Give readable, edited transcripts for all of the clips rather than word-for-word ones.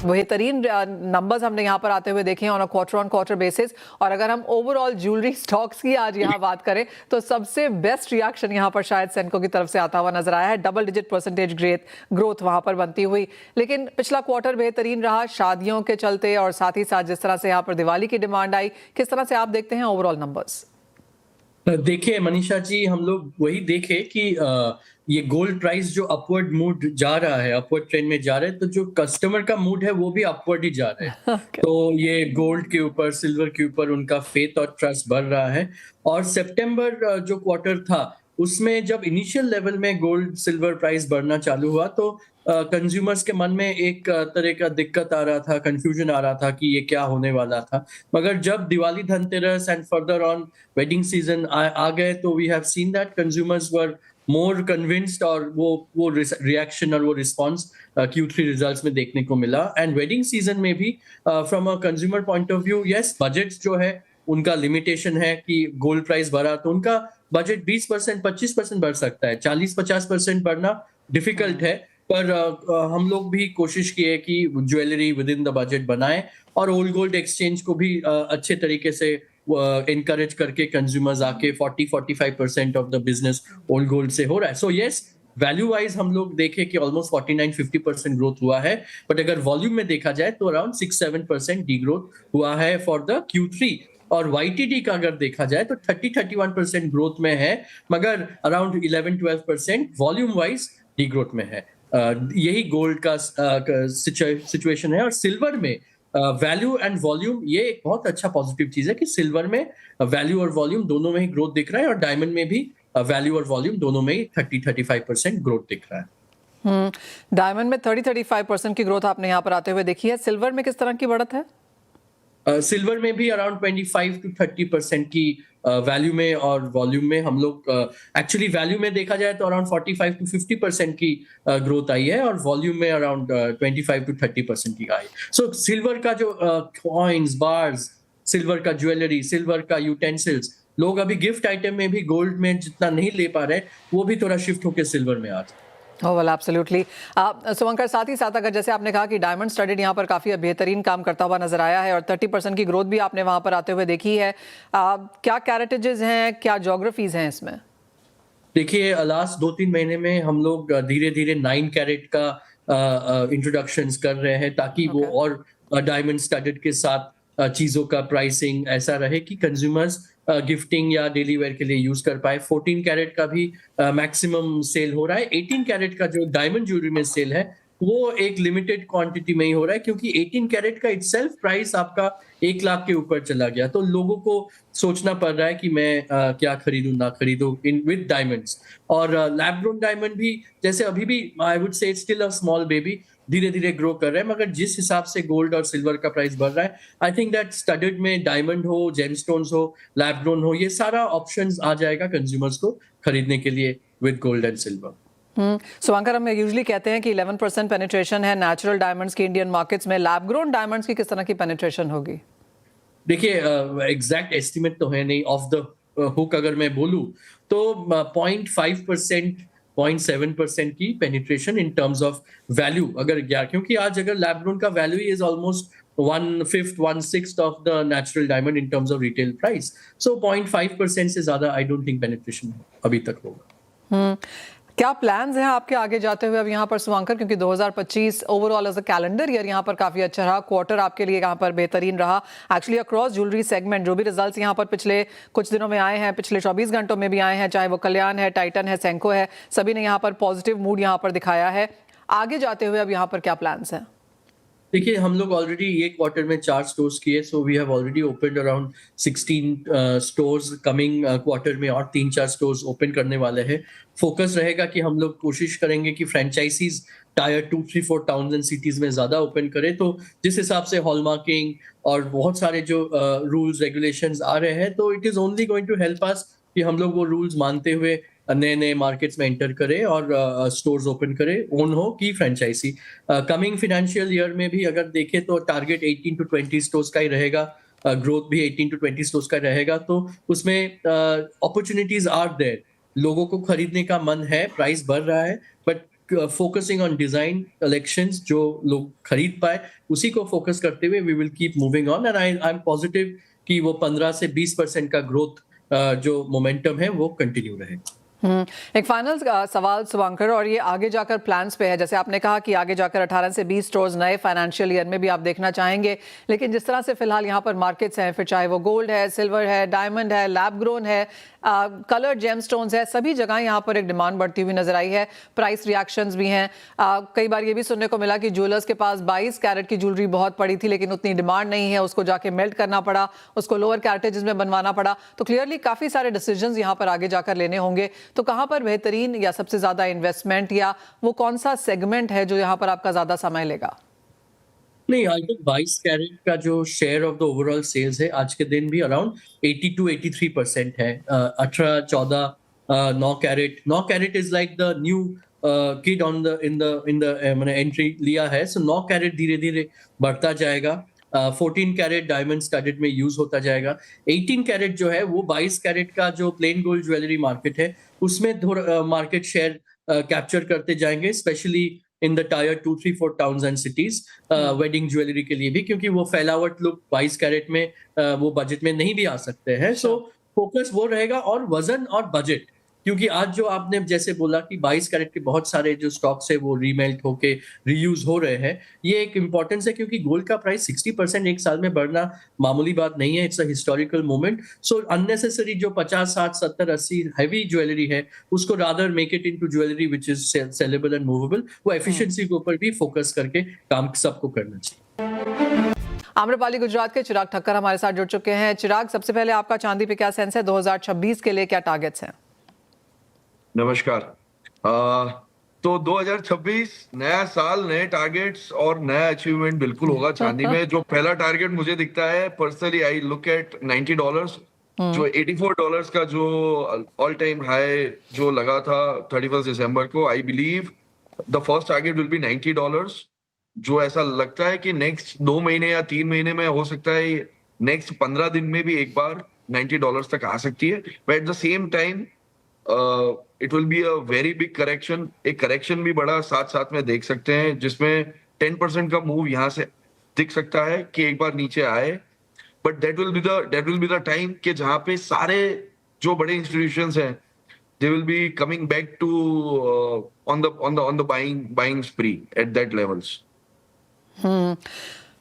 बेहतरीन नंबर्स हमने यहाँ पर आते हुए देखे on a quarter on quarter basis. और अगर हम ओवरऑल ज्वेलरी स्टॉक्स की आज यहाँ बात करें तो सबसे बेस्ट रिएक्शन यहाँ पर शायद सेंको की तरफ से आता हुआ नजर आया है। डबल डिजिट परसेंटेज ग्रोथ वहां पर बनती हुई। लेकिन पिछला क्वार्टर बेहतरीन रहा शादियों के चलते और साथ ही साथ जिस तरह से यहाँ पर दिवाली की डिमांड आई, किस तरह से आप देखते हैं ओवरऑल नंबर्स? देखिए मनीषा जी, हम लोग वही देखे कि ये गोल्ड प्राइस जो अपवर्ड मूड जा रहा है, अपवर्ड ट्रेंड में जा रहा है, तो जो कस्टमर का मूड है वो भी अपवर्ड ही जा रहा है। Okay. तो ये गोल्ड के ऊपर, सिल्वर के ऊपर उनका फेथ और ट्रस्ट बढ़ रहा है। और सितंबर जो क्वार्टर था उसमें जब इनिशियल लेवल में गोल्ड सिल्वर प्राइस बढ़ना चालू हुआ तो कंज्यूमर्स के मन में एक तरह का दिक्कत आ रहा था, कंफ्यूजन आ रहा था कि ये क्या होने वाला था। मगर जब Diwali, Dhanteras and further on wedding season आ गए तो we have seen that consumers were more convinced और वो रिएक्शन और वो रिस्पॉन्स Q3 रिजल्ट्स में देखने को मिला। एंड वेडिंग सीजन में भी from a consumer point of view, yes, budget जो है उनका लिमिटेशन है कि गोल्ड प्राइस बढ़ा तो उनका बजट 20% 25% बढ़ सकता है, 40-50% बढ़ना डिफिकल्ट है। पर हम लोग भी कोशिश किए कि jewellery with in the budget बनाएं और ओल्ड गोल्ड एक्सचेंज को भी अच्छे तरीके से इनकरेज करके कंज्यूमर्स आके 40-45% of the business old gold से हो रहा है। सो यस, वैल्यू वाइज हम लोग देखें कि ऑलमोस्ट 49-50% ग्रोथ हुआ है। बट अगर वॉल्यूम में देखा जाए तो अराउंड 6-7% डी ग्रोथ हुआ है फॉर द Q3। और YTD का अगर देखा जाए तो 30-31% ग्रोथ में है, मगर around 11-12% volume wise D growth में है। यही गोल्ड का सिचुएशन है। और सिल्वर में वैल्यू एंड वॉल्यूम, ये एक बहुत अच्छा पॉजिटिव चीज है कि सिल्वर में वैल्यू और वॉल्यूम दोनों में ही ग्रोथ दिख रहा है और डायमंड में भी वैल्यू और वॉल्यूम दोनों में ही 30-35% ग्रोथ दिख रहा है। डायमंड में 30-35% की ग्रोथ आपने यहाँ पर आते हुए देखी है। सिल्वर में किस तरह की बढ़त है? सिल्वर में भी अराउंड 25-30% की वैल्यू में और वॉल्यूम में हम लोग एक्चुअली वैल्यू में देखा जाए तो अराउंड 45-50% की ग्रोथ आई है और वॉल्यूम में अराउंड 25-30% की आई। सो सिल्वर का जो कॉइन्स, बार्स, सिल्वर का ज्वेलरी, सिल्वर का यूटेंसिल्स, लोग अभी गिफ्ट आइटम में भी गोल्ड में जितना नहीं ले पा रहे, वो भी थोड़ा शिफ्ट होकर सिल्वर में आ रहा है। Well absolutely. शुभंकर, साथ ही साथ अगर जैसे आपने कहा कि डायमंड स्टडीड यहाँ पर काफ़ी बेहतरीन काम करता हुआ नजर आया है और 30% की ग्रोथ भी आपने वहाँ पर आते हुए देखी है, क्या कैरेटेजेस हैं, क्या ज्योग्राफीज हैं इसमें? देखिए लास्ट 2-3 महीने में हम लोग धीरे धीरे 9 कैरेट का इंट्रोडक्शंस कर रहे हैं ताकि वो और डायमंड स्टडड के साथ चीजों का प्राइसिंग ऐसा रहे कि कंज्यूमर्स गिफ्टिंग या डेली वेयर के लिए यूज कर पाए। 14 कैरेट का भी मैक्सिमम सेल हो रहा है। 18 कैरेट का जो डायमंड ज्वेलरी में सेल है वो एक लिमिटेड क्वांटिटी में ही हो रहा है क्योंकि 18 कैरेट का इटसेल्फ प्राइस आपका 1 लाख के ऊपर चला गया। तो लोगों को सोचना पड़ रहा है कि मैं क्या खरीदूं ना खरीदूं इन विद डायमंड्स। और लैब ग्रोन डायमंड भी जैसे अभी भी I would say still a small baby, धीरे धीरे ग्रो कर रहे हैं, मगर जिस हिसाब से गोल्ड और सिल्वर का प्राइस बढ़ रहा है, आई थिंक दैट स्टडड में डायमंड हो, जेमस्टोन्स हो, लैब ग्रोन हो, ये सारा ऑप्शंस आ जाएगा कंज्यूमर्स को खरीदने के लिए विद गोल्ड एंड सिल्वर। शुभंकर, हम यूजुअली कहते हैं कि 11% पेनिट्रेशन है नेचुरल डायमंड्स की इंडियन मार्केट्स में, लैब ग्रोन डायमंड्स की किस तरह की पेनिट्रेशन होगी? देखिए एग्जैक्ट एस्टिमेट तो है नहीं, ऑफ द हुक अगर मैं बोलूं तो 0.5% 0.7% की penetration in terms of value अगर गया, क्योंकि आज अगर लैब ग्रोन का value is almost 1/5 1/6 of the natural diamond in terms of retail price. So 0.5% से ज्यादा आई डोंट थिंक पेनिट्रेशन अभी तक होगा। क्या प्लान्स हैं आपके आगे जाते हुए अब यहाँ पर शुभंकर, क्योंकि 2025 overall as a calendar year यहाँ पर काफी अच्छा रहा, क्वार्टर आपके लिए यहाँ पर बेहतरीन रहा एक्चुअली अक्रॉस ज्वेलरी सेगमेंट। जो भी रिजल्ट्स यहाँ पर पिछले कुछ दिनों में आए हैं, पिछले 24 घंटों में भी आए हैं, चाहे वो कल्याण है, टाइटन है, सेंको है, सभी ने यहाँ पर पॉजिटिव मूड यहाँ पर दिखाया है। आगे जाते हुए अब यहाँ पर क्या प्लान्स हैं? देखिए हम लोग ऑलरेडी ये क्वार्टर में 4 स्टोर्स किए, so we have already opened around 16 stores. Coming quarter में और 3-4 स्टोर्स ओपन करने वाले हैं। फोकस रहेगा कि हम लोग कोशिश करेंगे कि franchises tyre 2, 3, 4 towns and cities में ज्यादा ओपन करें। तो जिस हिसाब से हॉलमार्किंग और बहुत सारे जो रूल्स रेगुलेशंस आ रहे हैं, तो it is only going to help us कि हम लोग वो रूल्स मानते हुए नए नए मार्केट्स में एंटर करें और स्टोर्स ओपन करें, ओन हो की फ्रेंचाइजी। कमिंग फाइनेंशियल ईयर में भी अगर देखें तो टारगेट 18-20 स्टोर्स का ही रहेगा, ग्रोथ भी 18-20 स्टोर्स का रहेगा। तो उसमें अपॉर्चुनिटीज आर देयर, लोगों को खरीदने का मन है, प्राइस बढ़ रहा है, but focusing on design collections जो लोग खरीद पाए, उसी को फोकस करते हुए we will keep moving on and I am positive कि वो 15 से 20% का ग्रोथ जो मोमेंटम है वो कंटिन्यू रहे। एक फाइनल सवाल शुभंकर, और ये आगे जाकर प्लान्स पे है। जैसे आपने कहा कि आगे जाकर 18 से 20 स्टोर्स नए फाइनेंशियल ईयर में भी आप देखना चाहेंगे, लेकिन जिस तरह से फिलहाल यहाँ पर मार्केट्स हैं, फिर चाहे वो गोल्ड है, सिल्वर है, डायमंड है, लैब ग्रोन है, कलर जेमस्टोन्स है, सभी जगह यहाँ पर एक डिमांड बढ़ती हुई नजर आई है। प्राइस रिएक्शंस भी हैं। कई बार ये भी सुनने को मिला कि ज्वेलर्स के पास 22 कैरेट की ज्वेलरी बहुत पड़ी थी, लेकिन उतनी डिमांड नहीं है, उसको जाके मेल्ट करना पड़ा, उसको लोअर कैरेटेजेस में बनवाना पड़ा। तो क्लियरली काफी सारे डिसीजंस यहाँ पर आगे जाकर लेने होंगे। तो कहाँ पर बेहतरीन या सबसे ज्यादा इन्वेस्टमेंट, या वो कौन सा सेगमेंट है जो यहाँ पर आपका ज्यादा समय लेगा? नहीं, आई थिंक 22 कैरेट का जो share of the overall sales है आज के दिन भी अराउंड 80 to 83% है। 18, 14, 9 carat is like the new kid on the in the मैंने एंट्री लिया है, सो 9 कैरेट धीरे धीरे बढ़ता जाएगा। 14 कैरेट डायमंड स्टडेड में यूज होता जाएगा। 18 कैरेट जो है वो 22 कैरेट का जो प्लेन गोल्ड ज्वेलरी मार्केट है उसमें मार्केट शेयर कैप्चर करते जाएंगे, specially in the tyre 2, 3, 4 towns and cities wedding jewellery के लिए भी, क्योंकि वो फैलावट लुक 22 कैरेट में वो बजट में नहीं भी आ सकते हैं। सो फोकस वो रहेगा, और वजन और बजट, क्योंकि आज जो आपने जैसे बोला कि 22 कैरेट के बहुत सारे जो स्टॉक्स है वो रीमेल्ट होके रीयूज हो रहे हैं, ये एक इंपॉर्टेंस है क्योंकि गोल्ड का प्राइस 60% एक साल में बढ़ना मामूली बात नहीं है। It's a historical moment. So unnecessary जो 50, 60, 70, 80 हैवी ज्वेलरी है उसको rather make it into jewellery which is saleable and movable. वो एफिशिएंसी के ऊपर भी फोकस करके काम सबको करना चाहिए। आम्रपाली गुजरात के चिराग ठक्कर हमारे साथ जुड़ चुके हैं। चिराग, सबसे पहले आपका चांदी पे क्या सेंस है? 2026 के लिए क्या टारगेट्स हैं? नमस्कार। तो 2026 नया साल, नए टारगेट्स और नया अचीवमेंट बिल्कुल होगा चांदी में। जो पहला टारगेट मुझे दिखता है, पर्सनली आई लुक एट $90, जो $84 का जो ऑल टाइम हाई जो लगा था 31 दिसंबर को। I believe the first target will be $90, जो ऐसा लगता है कि नेक्स्ट 2 महीने या 3 महीने में हो सकता है, नेक्स्ट 15 दिन में भी एक बार $90 तक आ सकती है। But at the same time it will be a very big correction. एक करेक्शन भी बड़ा साथ साथ में देख सकते हैं, जिसमें 10% का मूव यहाँ से दिख सकता है कि एक बार नीचे आए। But that will be the time कि जहां पे सारे जो बड़े इंस्टीट्यूशंस हैं, they will be coming back to on the buying spree at that levels.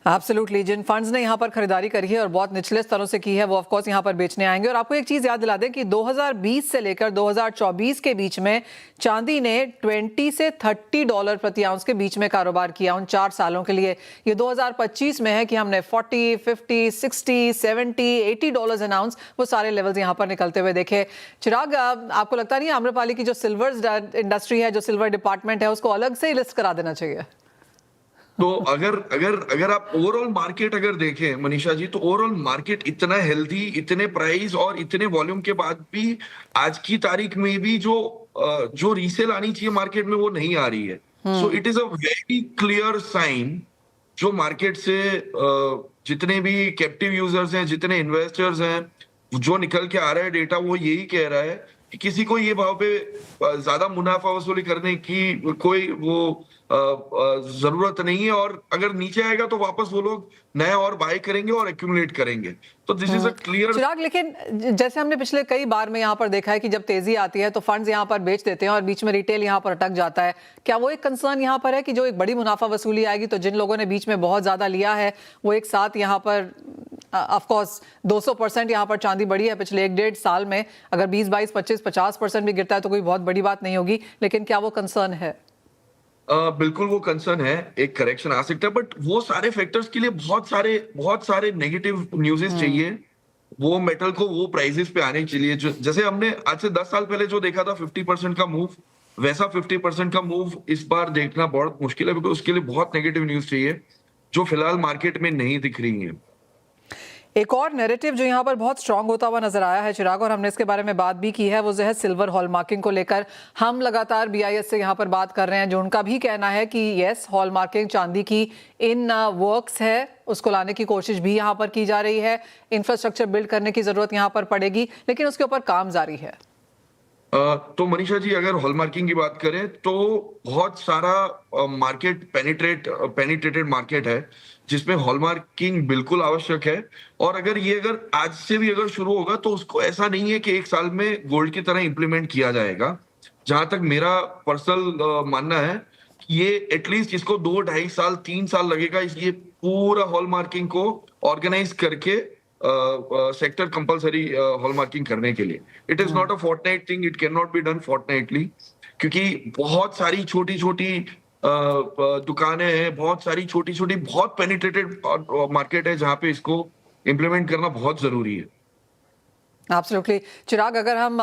Absolutely. जिन फंड्स ने यहाँ पर खरीदारी करी है और बहुत निचले स्तरों से की है, वो ऑफ कोर्स यहाँ पर बेचने आएंगे। और आपको एक चीज याद दिला दें कि 2020 से लेकर 2024 के बीच में चांदी ने $20 से $30 प्रति आउंस के बीच में कारोबार किया उन 4 सालों के लिए। ये 2025 में है कि हमने 40, 50, 60, 70, $80 एन आउंस, वो सारे लेवल्स यहाँ पर निकलते हुए देखे। चिराग, आपको लगता नहीं है आम्रपाली की जो सिल्वर इंडस्ट्री है, जो सिल्वर डिपार्टमेंट है, उसको अलग से ही लिस्ट करा देना चाहिए? तो अगर आप ओवरऑल मार्केट अगर देखें मनीषा जी, तो ओवरऑल मार्केट इतना हेल्दी, इतने प्राइस और इतने वॉल्यूम के बाद भी आज की तारीख में भी जो रीसेल आनी चाहिए मार्केट में वो नहीं आ रही है। So it is a very clear sign, जो मार्केट से जितने भी कैप्टिव यूजर्स हैं, जितने इन्वेस्टर्स हैं, जो निकल के आ रहा है डेटा, वो यही कह रहा है कि किसी को ये भाव पे ज्यादा मुनाफा वसूली करने की कोई वो जरूरत नहीं है, और अगर नीचे आएगा तो वापस वो लोग नया और बाय करेंगे और एक्यूमुलेट करेंगे। तो दिस इज अ क्लियर। चिराग, लेकिन जैसे हमने पिछले कई बार में यहाँ पर देखा है कि जब तेजी आती है तो फंड्स यहाँ पर बेच देते हैं और बीच में रिटेल यहाँ पर अटक जाता है। क्या वो एक कंसर्न यहाँ पर है कि जो एक बड़ी मुनाफा वसूली आएगी तो जिन लोगों ने बीच में बहुत ज्यादा लिया है वो एक साथ यहाँ पर, ऑफ कोर्स 200% यहाँ पर चांदी बढ़ी है पिछले 1-1.5 साल में, अगर 20, 22, 25, 50% भी गिरता है तो कोई बहुत बड़ी बात नहीं होगी, लेकिन क्या वो कंसर्न है? बिल्कुल वो कंसर्न है, एक करेक्शन आ सकता है, बट वो सारे फैक्टर्स के लिए बहुत सारे नेगेटिव न्यूज़ेस चाहिए वो मेटल को वो प्राइसेस पे आने के लिए। जैसे हमने आज से 10 साल पहले जो देखा था 50% का मूव, वैसा 50% का मूव इस बार देखना बहुत मुश्किल है, बिकॉज उसके लिए बहुत नेगेटिव न्यूज चाहिए जो फिलहाल मार्केट में नहीं दिख रही है। एक और नैरेटिव जो यहाँ पर बहुत स्ट्रांग होता हुआ नजर आया है चिराग, और हमने इसके बारे में बात भी की है, वो जो है सिल्वर हॉलमार्किंग को लेकर। हम लगातार BIS से यहाँ पर बात कर रहे हैं, जो उनका भी कहना है कि यस, हॉलमार्किंग चांदी की इन वर्क्स है, उसको लाने की कोशिश भी यहाँ पर की जा रही है। इंफ्रास्ट्रक्चर बिल्ड करने की जरूरत यहाँ पर पड़ेगी, लेकिन उसके ऊपर काम जारी है। तो मनीषा जी, अगर हॉलमार्किंग की बात करें तो बहुत सारा मार्केट पेनिट्रेटेड मार्केट है जिसमें हॉलमार्किंग बिल्कुल आवश्यक है। और अगर आज से भी अगर शुरू होगा तो उसको ऐसा नहीं है कि एक साल में गोल्ड की तरह इंप्लीमेंट किया जाएगा। जहां तक मेरा पर्सनल मानना है, ये एटलीस्ट इसको 2 ढाई साल 3 साल लगेगा ये पूरा हॉलमार्किंग को ऑर्गेनाइज करके सेक्टर कंपलसरी हॉलमार्किंग करने के लिए। It is not a fortnight thing, it can not be done fortnightly, क्योंकि बहुत सारी छोटी छोटी दुकानें हैं, बहुत सारी छोटी छोटी बहुत पेनिट्रेटेड मार्केट है जहां पे इसको इम्प्लीमेंट करना बहुत जरूरी है। एब्सोल्युटली। चिराग, अगर हम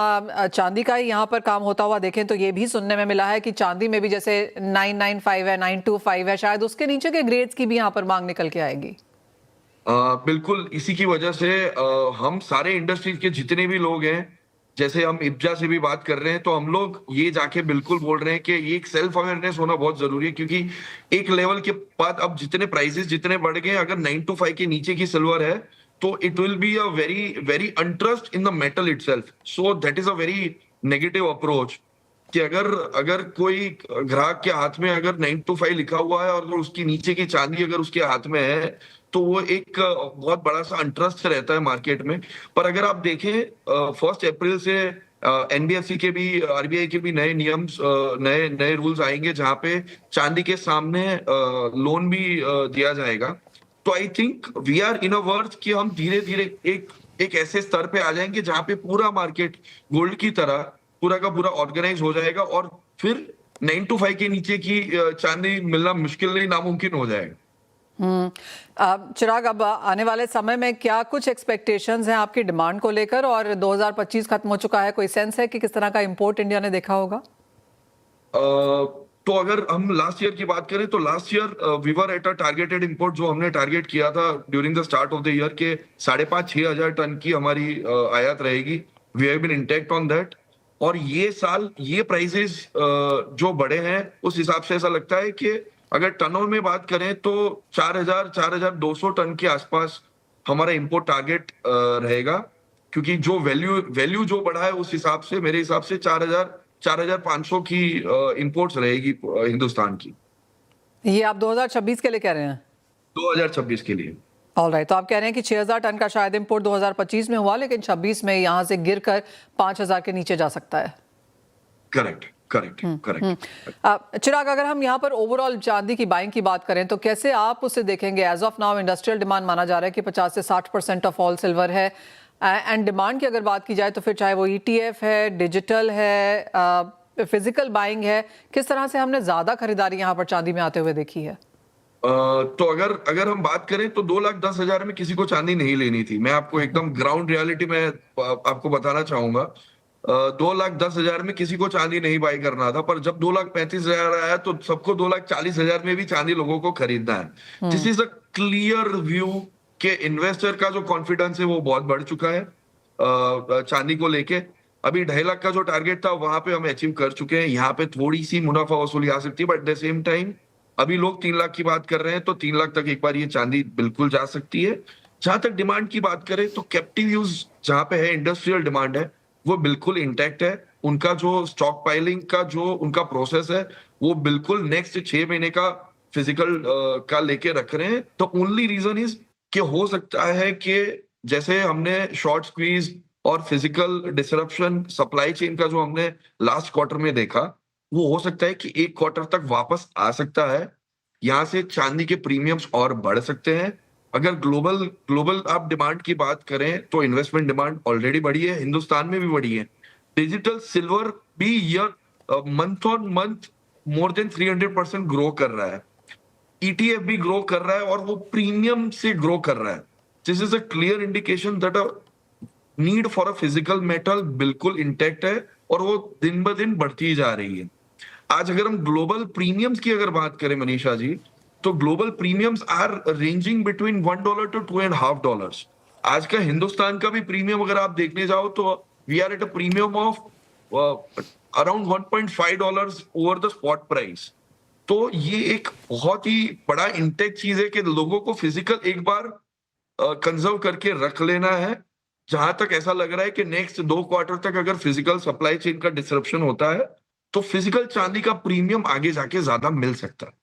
चांदी का ही यहाँ पर काम होता हुआ देखें तो ये भी सुनने में मिला है कि चांदी में भी जैसे 995 है, 925 है, शायद उसके नीचे के ग्रेड्स की भी यहाँ पर मांग निकल के आएगी। बिल्कुल इसी की वजह से हम सारे इंडस्ट्रीज के जितने भी लोग हैं, जैसे हम इब्जा से भी बात कर रहे हैं, तो हम लोग ये जाके बिल्कुल बोल रहे हैं कि ये एक सेल्फ अवेयरनेस होना बहुत जरूरी है, क्योंकि एक लेवल के बाद अब जितने प्राइसेस जितने बढ़ गए, अगर 925 के नीचे की सिल्वर है तो it will be a very very untrust in the metal itself. So that is a very negative approach कि अगर अगर कोई ग्राहक के हाथ में अगर 925 लिखा हुआ है और अगर उसकी नीचे की चांदी अगर उसके हाथ में है तो वो एक बहुत बड़ा सा अनट्रस्ट रहता है मार्केट में। पर अगर आप देखें 1 अप्रैल से एनबीएफसी के भी, आरबीआई के भी नए नियम, नए नए रूल्स आएंगे जहां पे चांदी के सामने लोन भी दिया जाएगा। तो I think we are in a worth कि हम धीरे धीरे एक ऐसे स्तर पे आ जाएंगे जहां पे पूरा मार्केट गोल्ड की तरह पूरा का पूरा ऑर्गेनाइज हो जाएगा और फिर 925 के नीचे की चांदी मिलना मुश्किल नहीं, नामुमकिन हो जाएगा। चिराग, अब आने वाले समय में क्या कुछ एक्सपेक्टेशंस हैं आपकी डिमांड को लेकर, और 2025 खत्म हो चुका है, कोई सेंस है कि किस तरह का इंपोर्ट इंडिया ने देखा होगा? तो अगर हम लास्ट ईयर की बात करें तो last year we were at a targeted import, जो हमने टारगेट किया था during the start of the year के 5,500-6,000 टन की हमारी आयात रहेगी। We have been intact on that. और ये साल ये प्राइसेस जो बढ़े हैं उस हिसाब से ऐसा लगता है कि अगर टनों में बात करें तो 4,000-4,200 टन के आसपास हमारा इंपोर्ट टारगेट रहेगा, क्योंकि जो वैल्यू जो बढ़ा है उस हिसाब से मेरे हिसाब से 4,500 की इंपोर्ट्स रहेगी हिंदुस्तान की। ये आप 2026 के लिए कह रहे हैं? 2026 के लिए। ऑलराइट, तो आप कह रहे हैं कि 6,000 टन का शायद इंपोर्ट 2025 में हुआ, लेकिन 26 में यहाँ से गिरकर 5,000 के नीचे जा सकता है। करेक्ट। चिराग, अगर हम यहाँ पर ओवरऑल चांदी की बाइंग की बात करें तो कैसे आप उसे देखेंगे? As of now industrial demand माना जा रहा है कि 50 से 60% ऑफ ऑल सिल्वर है, एंड डिमांड की अगर बात की जाए तो फिर चाहे वो ईटीएफ है, डिजिटल है, फिजिकल बाइंग है, किस तरह से हमने ज्यादा खरीदारी यहाँ पर चांदी में आते हुए देखी है? तो अगर हम बात करें तो 2,10,000 में किसी को चांदी नहीं लेनी थी। मैं आपको एकदम ग्राउंड रियलिटी में आपको बताना चाहूंगा। 2,10,000 में किसी को चांदी नहीं बाई करना था, पर जब 2,35,000 आया तो सबको 2,40,000 में भी चांदी लोगों को खरीदना है। This is a clear view के इन्वेस्टर का जो कॉन्फिडेंस है वो बहुत बढ़ चुका है चांदी को लेके। अभी 2.5 लाख का जो टारगेट था वहां पे हम अचीव कर चुके हैं। यहाँ पे थोड़ी सी मुनाफा वसूली आ सकती है, but at the same time अभी लोग 3 लाख की बात कर रहे हैं, तो 3 लाख तक एक बार ये चांदी बिल्कुल जा सकती है। जहां तक डिमांड की बात करें तो कैप्टिव यूज जहां पे है, इंडस्ट्रियल डिमांड है, वो बिल्कुल इंटैक्ट है। उनका जो स्टॉक पाइलिंग का जो उनका प्रोसेस है वो बिल्कुल नेक्स्ट 6 महीने का फिजिकल का लेके रख रहे हैं। तो ओनली रीजन इज कि हो सकता है कि जैसे हमने शॉर्ट स्क्वीज और फिजिकल डिसरप्शन सप्लाई चेन का जो हमने लास्ट क्वार्टर में देखा, वो हो सकता है कि एक क्वार्टर तक वापस आ सकता है। यहां से चांदी के प्रीमियम्स और बढ़ सकते हैं। अगर ग्लोबल आप डिमांड की बात करें तो इन्वेस्टमेंट डिमांड ऑलरेडी बढ़ी है, हिंदुस्तान में भी बढ़ी है। डिजिटल सिल्वर भी year month on month more than 300% grow कर रहा है। ईटीएफ भी ग्रो कर रहा है और वो प्रीमियम से ग्रो कर रहा है। This is a clear indication that a need for a physical metal बिल्कुल इंटैक्ट है और वो दिन ब दिन बढ़ती जा रही है। आज अगर हम ग्लोबल प्रीमियम्स की अगर बात करें मनीषा जी, तो global premiums are ranging between $1 to $2.5। आज का हिंदुस्तान का भी प्रीमियम अगर आप देखने जाओ तो we are at a premium of around $1.5 over the spot price. तो ये एक बहुत ही बड़ा इंटेक्ट चीज है कि लोगों को फिजिकल एक बार कंजर्व करके रख लेना है। जहां तक ऐसा लग रहा है कि नेक्स्ट 2 क्वार्टर तक अगर फिजिकल सप्लाई चेन का डिसरप्शन होता है तो फिजिकल चांदी का प्रीमियम आगे जाके ज्यादा मिल सकता है।